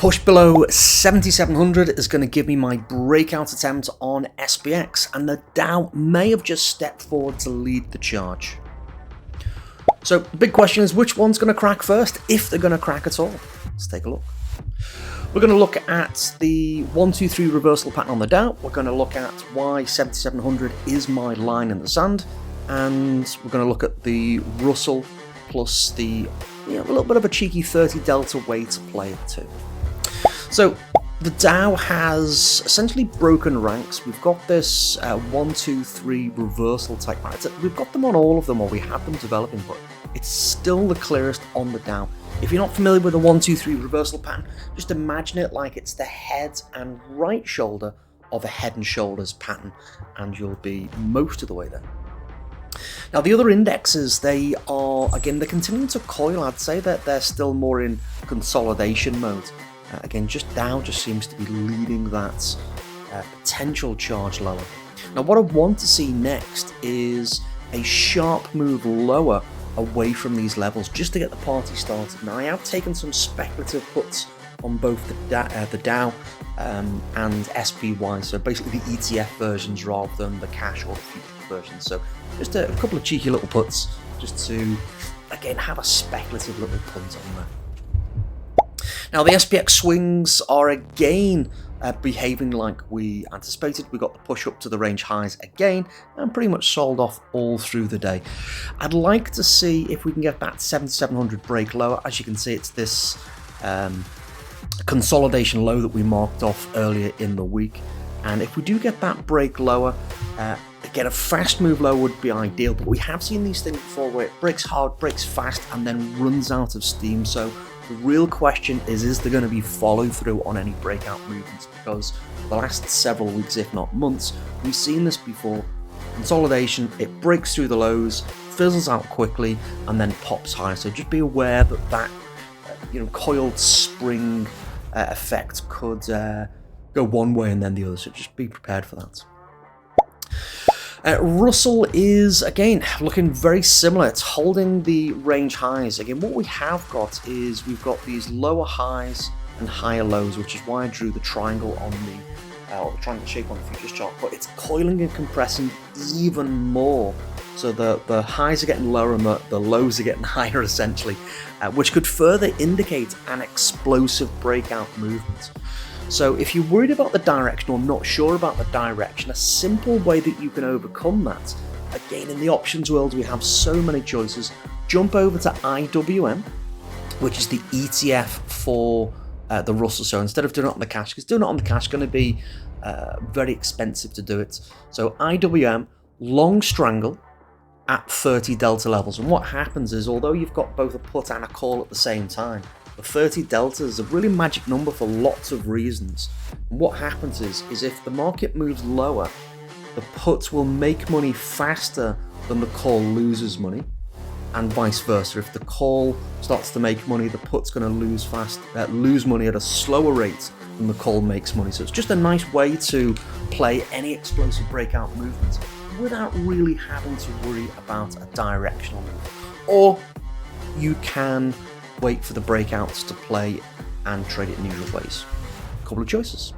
push below 7,700 is going to give me my breakout attempt on SPX, and the Dow may have just stepped forward to lead the charge. So the big question is, which one's going to crack first, if they're going to crack at all? Let's take a look. We're going to look at the 1, 2, 3 reversal pattern on the Dow. We're going to look at why 7,700 is my line in the sand, and we're going to look at the Russell plus the a little bit of a cheeky 30 delta way to play it too. So the Dow has essentially broken ranks. We've got this 1, 2, 3 reversal type pattern. We've got them on all of them, or we have them developing, but it's still the clearest on the Dow. If you're not familiar with the 1, 2, 3 reversal pattern, just imagine it like it's the head and right shoulder of a head and shoulders pattern, and you'll be most of the way there. Now the other indexes, they're continuing to coil. I'd say that they're still more in consolidation mode. Again, Dow just seems to be leading that potential charge lower. Now what I want to see next is a sharp move lower away from these levels, just to get the party started. Now I have taken some speculative puts on both the Dow and SPY, so basically the ETF versions rather than the cash or the futures versions. So just a couple of cheeky little puts, just to again have a speculative little punt on there. Now the SPX swings are again behaving like we anticipated. We got the push up to the range highs again and pretty much sold off all through the day. I'd like to see if we can get that 7,700 break lower. As you can see, it's this consolidation low that we marked off earlier in the week, and if we do get that break lower, again a fast move lower would be ideal, but we have seen these things before where it breaks hard, breaks fast, and then runs out of steam. So the real question is there going to be follow through on any breakout movements? Because for the last several weeks, if not months, we've seen this before. Consolidation, it breaks through the lows, fizzles out quickly, and then pops high. So just be aware that coiled spring effect could go one way and then the other. So just be prepared for that. Russell is, again, looking very similar. It's holding the range highs. Again, what we have got is we've got these lower highs and higher lows, which is why I drew the triangle on the triangle shape on the futures chart. But it's coiling and compressing even more. So the highs are getting lower and the lows are getting higher, essentially, which could further indicate an explosive breakout movement. So if you're worried about the direction or not sure about the direction, a simple way that you can overcome that, again, in the options world we have so many choices. Jump over to IWM, which is the ETF for the Russell. So instead of doing it on the cash, because doing it on the cash is going to be very expensive to do it. So IWM, long strangle at 30 delta levels. And what happens is, although you've got both a put and a call at the same time, the 30 delta is a really magic number for lots of reasons. And what happens is if the market moves lower, the puts will make money faster than the call loses money, and vice versa. If the call starts to make money, the put's going to lose money at a slower rate than the call makes money. So it's just a nice way to play any explosive breakout movement without really having to worry about a directional move. Or you can wait for the breakouts to play and trade it in usual ways. A couple of choices.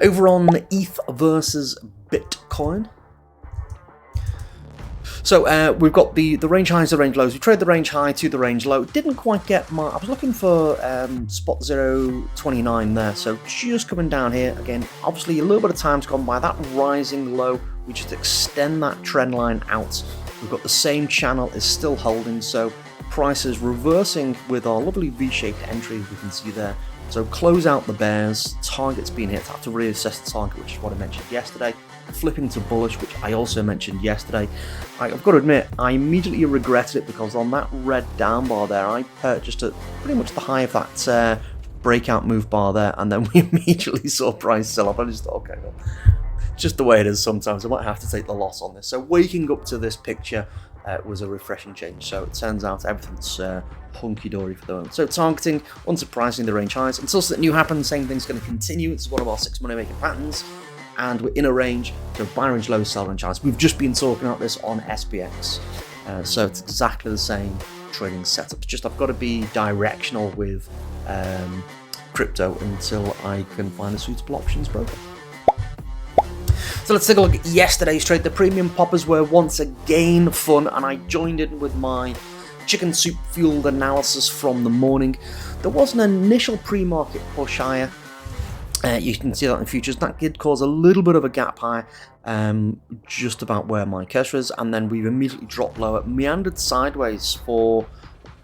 Over on ETH versus Bitcoin. So we've got the range highs, the range lows. We trade the range high to the range low. Didn't quite get my... I was looking for spot 0.29 there. So just coming down here. Again, obviously a little bit of time's gone by. That rising low, we just extend that trend line out. We've got the same channel is still holding. So price is reversing with our lovely V-shaped entry, we can see there. So close out the bears, target's been hit, have to reassess the target, which is what I mentioned yesterday. Flipping to bullish, which I also mentioned yesterday. I've got to admit, I immediately regretted it, because on that red down bar there, I purchased at pretty much the high of that breakout move bar there, and then we immediately saw price sell off. I just thought, okay, well, just the way it is sometimes, I might have to take the loss on this. So waking up to this picture was a refreshing change. So it turns out everything's hunky-dory for the moment. So targeting, unsurprisingly, the range highs. Until something new happens, same thing's going to continue. It's one of our 6 money-making patterns. And we're in a range, so buy range low, sell range highs. We've just been talking about this on SPX. So it's exactly the same trading setup. It's just I've got to be directional with crypto until I can find a suitable options broker. So let's take a look at yesterday's trade. The premium poppers were once again fun, and I joined in with my chicken soup fueled analysis from the morning. There was an initial pre-market push higher. You can see that in futures. That did cause a little bit of a gap higher, just about where my cursor is, and then we've immediately dropped lower, meandered sideways for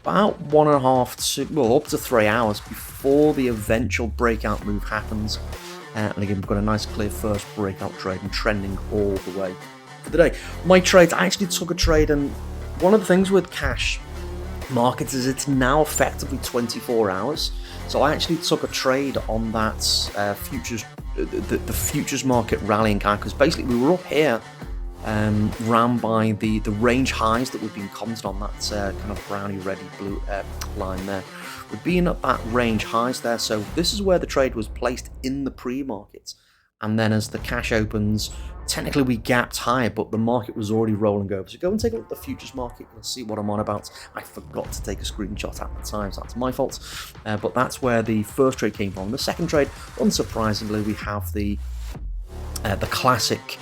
about 1.5 to, well, up to 3 hours before the eventual breakout move happens. And again, we've got a nice clear first breakout trade and trending all the way for the day. My trades, I actually took a trade, and one of the things with cash markets is it's now effectively 24 hours. So I actually took a trade on that futures, the futures market rallying high, because basically we were up here, ran by the range highs that we've been commented on, that kind of browny, reddy, blue line there. We've been at that range highs there, so this is where the trade was placed in the pre-market. And then as the cash opens, technically we gapped higher, but the market was already rolling over. So go and take a look at the futures market, you'll see what I'm on about. I forgot to take a screenshot at the time, so that's my fault. But that's where the first trade came from. The second trade, unsurprisingly, we have the classic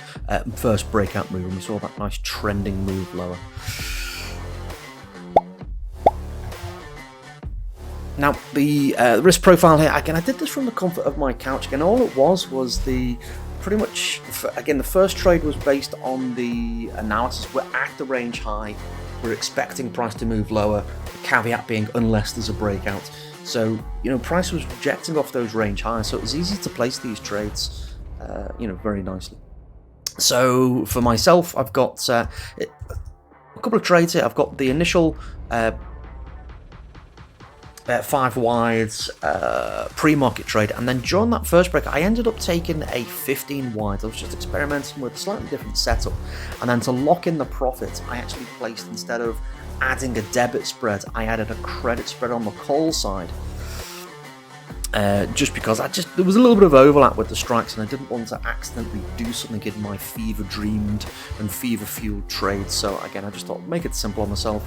first breakout move, and we saw that nice trending move lower. Now, the risk profile here, again, I did this from the comfort of my couch. Again, all it was the pretty much, again, the first trade was based on the analysis. We're at the range high, we're expecting price to move lower, the caveat being unless there's a breakout. So, price was rejecting off those range highs, so it was easy to place these trades, very nicely. So, for myself, I've got a couple of trades here. I've got the initial 5 wides pre-market trade, and then during that first break I ended up taking a 15 wide. I was just experimenting with a slightly different setup, and then to lock in the profit I actually placed, instead of adding a debit spread, I added a credit spread on the call side, just because there was a little bit of overlap with the strikes, and I didn't want to accidentally do something in my fever dreamed and fever fueled trade. So again, I just thought, make it simple on myself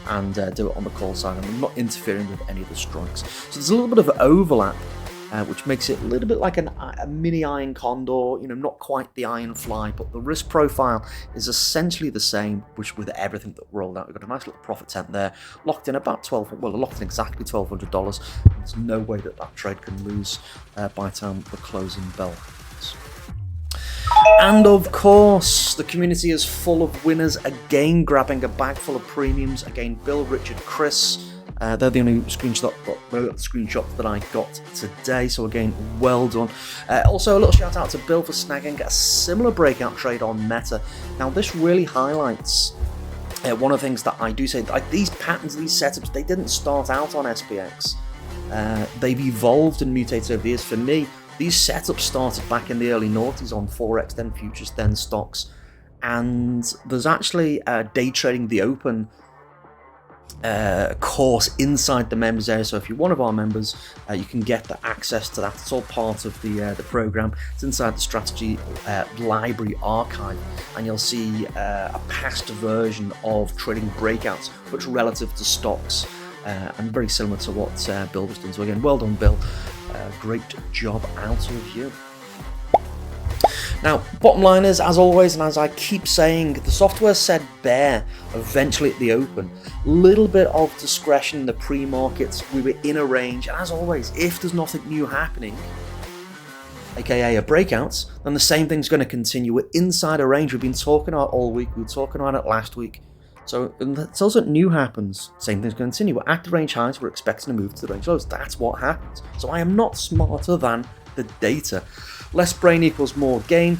and do it on the call side, and I'm not interfering with any of the strikes. So there's a little bit of overlap, which makes it a little bit like a mini iron condor, not quite the iron fly, but the risk profile is essentially the same, which with everything that rolled out. We've got a nice little profit tent there, locked in about locked in exactly $1,200. There's no way that trade can lose by the time the closing bell happens. And of course, the community is full of winners, again grabbing a bag full of premiums. Again, Bill, Richard, Chris, they're the only screenshots that I got today, so again, well done. Also, a little shout out to Bill for snagging a similar breakout trade on Meta. Now, this really highlights one of the things that I do say, these patterns, these setups, they didn't start out on SPX. They've evolved and mutated over the years. For me, these setups started back in the early noughties on Forex, then futures, then stocks. And there's actually day trading the open course inside the members area. So if you're one of our members, you can get the access to that. It's all part of the program. It's inside the strategy library archive, and you'll see a past version of trading breakouts, which relative to stocks, and very similar to what Bill was doing. So again, well done, Bill. Great job out of you. Now, bottom line is, as always, and as I keep saying, the software said bear eventually at the open. Little bit of discretion in the pre-markets. We were in a range, and as always, if there's nothing new happening, aka a breakout, then the same thing's going to continue. We're inside a range. We've been talking about it all week. We were talking about it last week. So until something new happens, same thing's going to continue. We're at the range highs, we're expecting to move to the range lows. That's what happens. So I am not smarter than the data. Less brain equals more gain.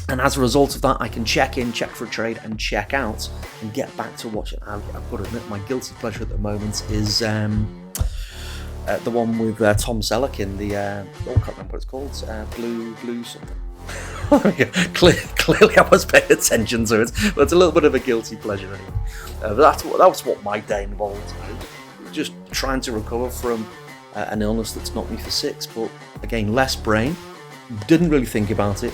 And as a result of that, I can check in, check for a trade, and check out, and get back to watching. I've got to admit, my guilty pleasure at the moment is the one with Tom Selleck in the, I can't remember what it's called, Blue something. Clearly I was paying attention to it, but it's a little bit of a guilty pleasure anyway. But that was what my day involved. Just trying to recover from an illness that's knocked me for 6, but again, less brain, didn't really think about it,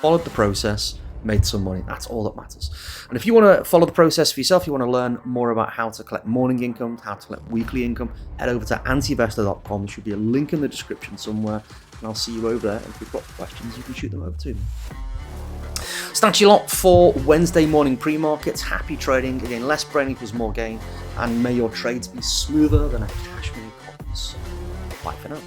followed the process, made some money. That's all that matters. And if you want to follow the process for yourself, you want to learn more about how to collect morning income, how to collect weekly income, head over to antiinvestor.com. There should be a link in the description somewhere, and I'll see you over there. And if you've got questions, you can shoot them over to me. So thanks a lot for Wednesday morning pre-markets. Happy trading. Again, less brain equals more gain, and may your trades be smoother than a cashmere cotton. Bye for now.